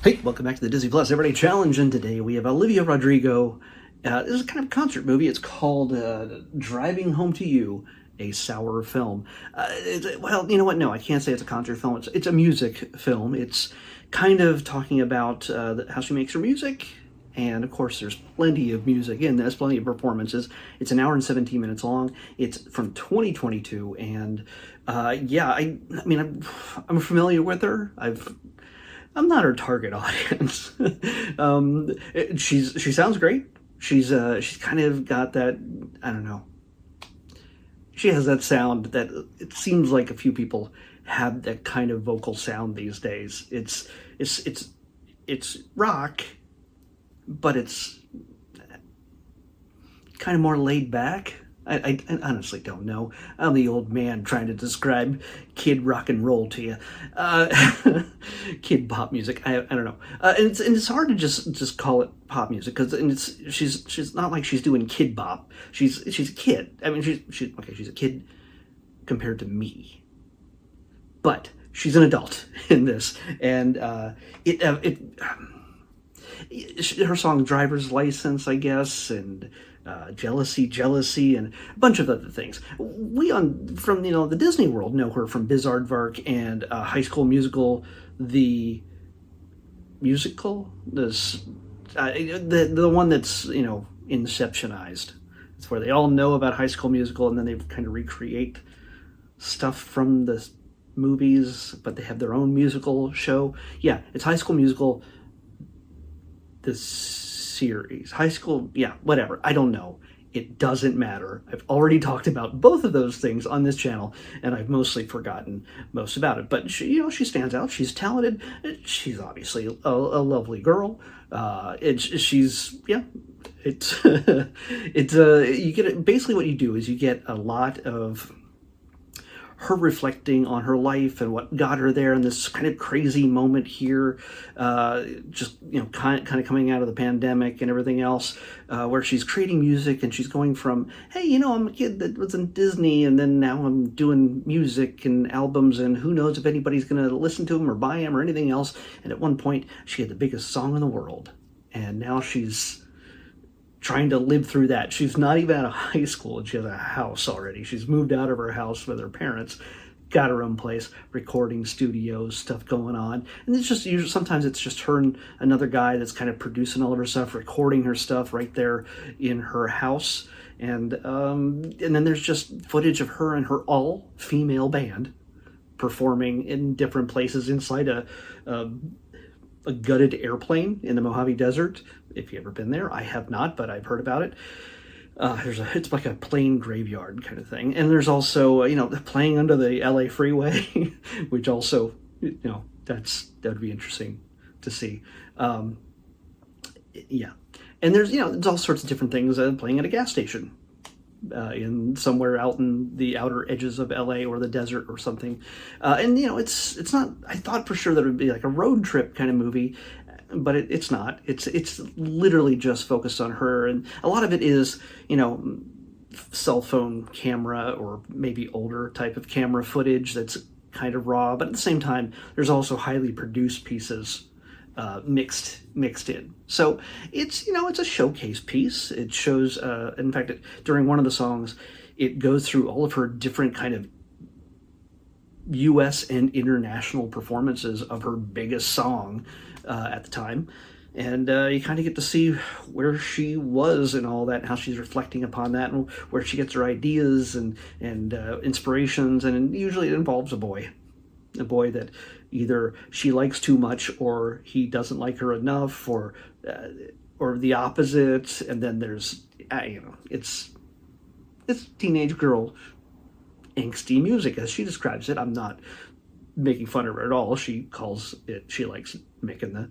Hey, welcome back to the Disney Plus Everyday Challenge, and today we have Olivia Rodrigo. This is kind of a concert movie. It's called Driving Home to You, a Sour Film. Well, you know what? No, I can't say it's a concert film. It's a music film. It's kind of talking about how she makes her music, and of course, there's plenty of music in this, plenty of performances. It's an hour and 17 minutes long. It's from 2022, and yeah, I mean, I'm familiar with her. I'm not her target audience. She sounds great. She's kind of got that, I don't know. She has that sound that it seems like a few people have that kind of vocal sound these days. It's rock, but it's kind of more laid back. I honestly don't know. I'm the old man trying to describe kid rock and roll to you, kid pop music. I don't know, and it's hard to just call it pop music because she's not like she's doing kid bop. She's a kid. I mean she's okay. She's a kid compared to me, but she's an adult in this, and her song "Driver's License," I guess, and jealousy, and a bunch of other things. We from the Disney world know her from Biz Aardvark and High School Musical, the musical, this the one that's inceptionized. It's where they all know about High School Musical, and then they kind of recreate stuff from the movies, but they have their own musical show. Yeah, it's High School Musical, the series. High School, yeah, whatever. I don't know. It doesn't matter. I've already talked about both of those things on this channel, and I've mostly forgotten most about it. But she stands out. She's talented. She's obviously a lovely girl. She's yeah. It's it's you get it. Basically, what you do is you get a lot of her reflecting on her life and what got her there in this kind of crazy moment here, just kind of coming out of the pandemic and everything else, where she's creating music and she's going from, hey, I'm a kid that was in Disney, and then now I'm doing music and albums, and who knows if anybody's gonna listen to them or buy them or anything else. And at one point, she had the biggest song in the world, and now she's trying to live through that. She's not even out of high school, and she has a house already. She's moved out of her house with her parents, got her own place, recording studios, stuff going on. And it's just usually, sometimes it's just her and another guy that's kind of producing all of her stuff, recording her stuff right there in her house. And then there's just footage of her and her all-female band performing in different places inside a gutted airplane in the Mojave Desert. If you've ever been there, I have not, but I've heard about it. It's like a plane graveyard kind of thing, and there's also playing under the LA freeway, which also that'd be interesting to see. Yeah, and there's all sorts of different things playing at a gas station. In somewhere out in the outer edges of LA or the desert or something, and it's not. I thought for sure that it would be like a road trip kind of movie, but it's not. It's literally just focused on her, and a lot of it is cell phone camera or maybe older type of camera footage that's kind of raw, but at the same time there's also highly produced pieces mixed in. So it's it's a showcase piece. It shows in fact during one of the songs it goes through all of her different kind of US and international performances of her biggest song at the time, and you kind of get to see where she was and all that, and how she's reflecting upon that, and where she gets her ideas and inspirations. And usually it involves a boy that either she likes too much or he doesn't like her enough, or the opposite. And then there's it's teenage girl angsty music, as she describes it. I'm not making fun of her at all. She calls it, she likes making the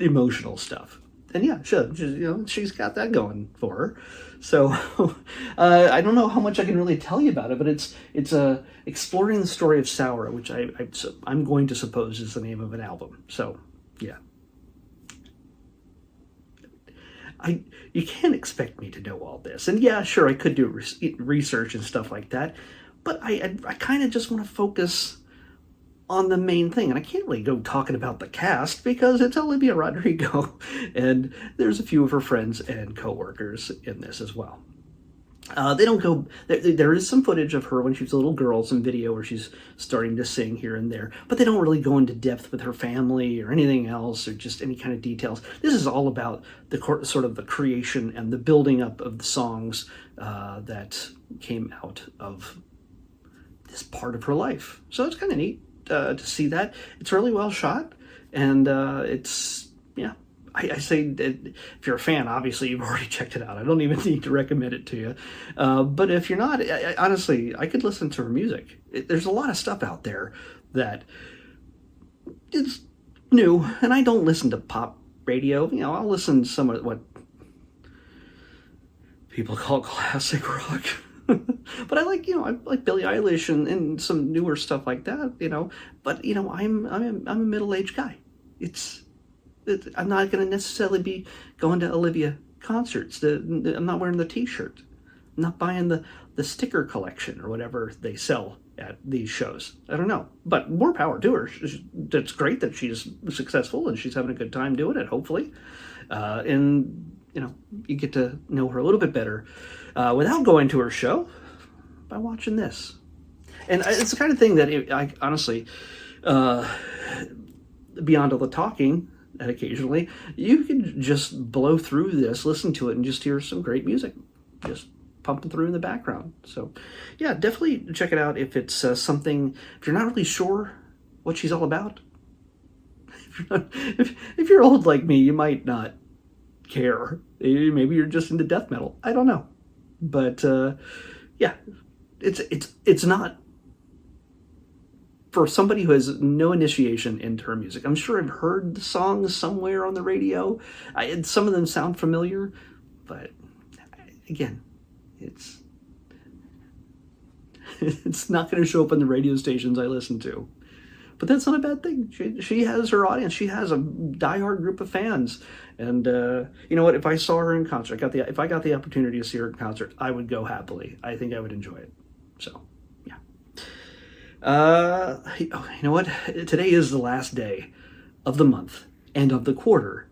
emotional stuff. And yeah, she's got that going for her. So I don't know how much I can really tell you about it, but it's exploring the story of Sour, which I'm going to suppose is the name of an album. So yeah, you can't expect me to know all this. And yeah, sure, I could do research and stuff like that, but I kind of just want to focus on the main thing. And I can't really go talking about the cast because it's Olivia Rodrigo, and there's a few of her friends and coworkers in this as well. They don't go. There is some footage of her when she was a little girl, some video where she's starting to sing here and there, but they don't really go into depth with her family or anything else, or just any kind of details. This is all about the sort of the creation and the building up of the songs that came out of this part of her life. So it's kind of neat to see that. It's really well shot, and it's, yeah. I say that if you're a fan, obviously you've already checked it out. I don't even need to recommend it to you. But if you're not, honestly, I could listen to her music. There's a lot of stuff out there that is new, and I don't listen to pop radio. You know, I'll listen to some of what people call classic rock. But I like, I like Billie Eilish and some newer stuff like that, But, I'm a middle-aged guy. I'm not going to necessarily be going to Olivia concerts. I'm not wearing the T-shirt. I'm not buying the sticker collection or whatever they sell at these shows. I don't know. But more power to her. That's great that she's successful and she's having a good time doing it, hopefully. And, you get to know her a little bit better without going to her show by watching this. And it's the kind of thing that I honestly, beyond all the talking, and occasionally, you can just blow through this, listen to it, and just hear some great music just pumping through in the background. So, yeah, definitely check it out if it's something, if you're not really sure what she's all about. If you're old like me, you might not care. Maybe you're just into death metal. I don't know. But, yeah, it's not for somebody who has no initiation into her music. I'm sure I've heard the songs somewhere on the radio. Some of them sound familiar, but again, it's not going to show up on the radio stations I listen to. But that's not a bad thing. She has her audience. She has a diehard group of fans. And you know what? If I saw her in concert, if I got the opportunity to see her in concert, I would go happily. I think I would enjoy it. So. You know what? Today is the last day of the month and of the quarter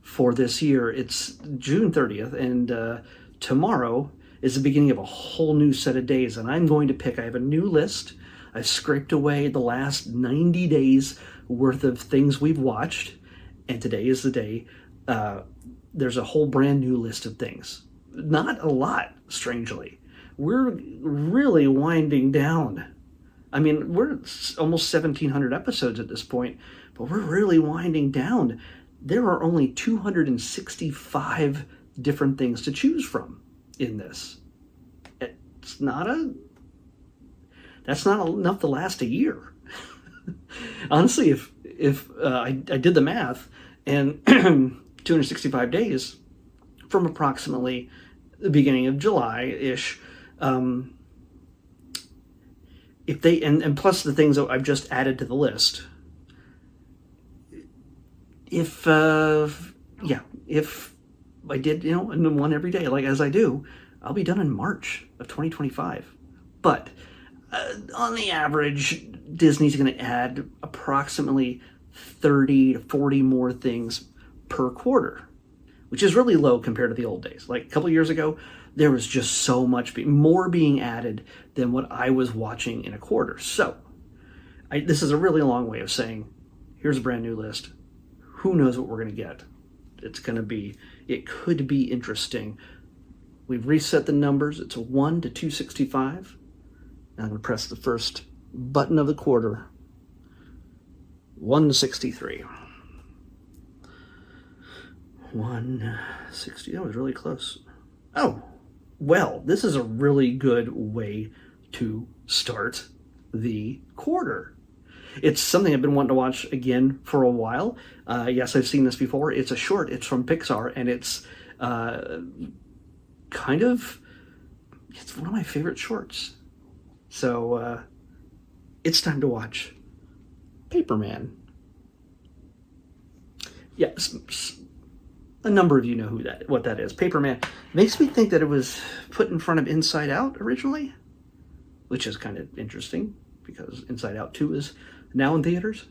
for this year. It's June 30th, and tomorrow is the beginning of a whole new set of days, and I'm going to pick. I have a new list. I've scraped away the last 90 days worth of things we've watched, and today is the day. There's a whole brand new list of things. Not a lot, strangely. We're really winding down. I mean, we're almost 1,700 episodes at this point, but we're really winding down. There are only 265 different things to choose from in this. That's not enough to last a year. Honestly, if I did the math, and 265 days from approximately the beginning of July-ish, if they and plus the things that I've just added to the list, if I did one every day like as I do, I'll be done in March of 2025. But on the average, Disney's going to add approximately 30 to 40 more things per quarter, which is really low compared to the old days. Like a couple years ago, there was just so much more being added than what I was watching in a quarter. So this is a really long way of saying, here's a brand new list. Who knows what we're going to get? It could be interesting. We've reset the numbers. It's a 1 to 265. Now I'm going to press the first button of the quarter. 163. 160. That was really close. Oh, well, this is a really good way to start the quarter. It's something I've been wanting to watch again for a while. Yes, I've seen this before. It's a short. It's from Pixar, and it's it's one of my favorite shorts. So it's time to watch Paperman. Yes, a number of you know what that is. Paperman makes me think that it was put in front of Inside Out originally, which is kind of interesting because Inside Out 2 is Now in theaters?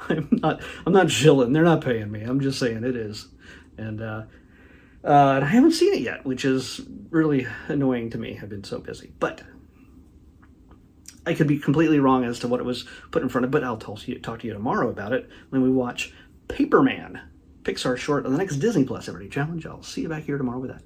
I'm not shilling. They're not paying me. I'm just saying it is. And I haven't seen it yet, which is really annoying to me. I've been so busy. But I could be completely wrong as to what it was put in front of, but I'll talk to you tomorrow about it when we watch Paperman, Pixar short on the next Disney Plus Everyday Challenge. I'll see you back here tomorrow with that.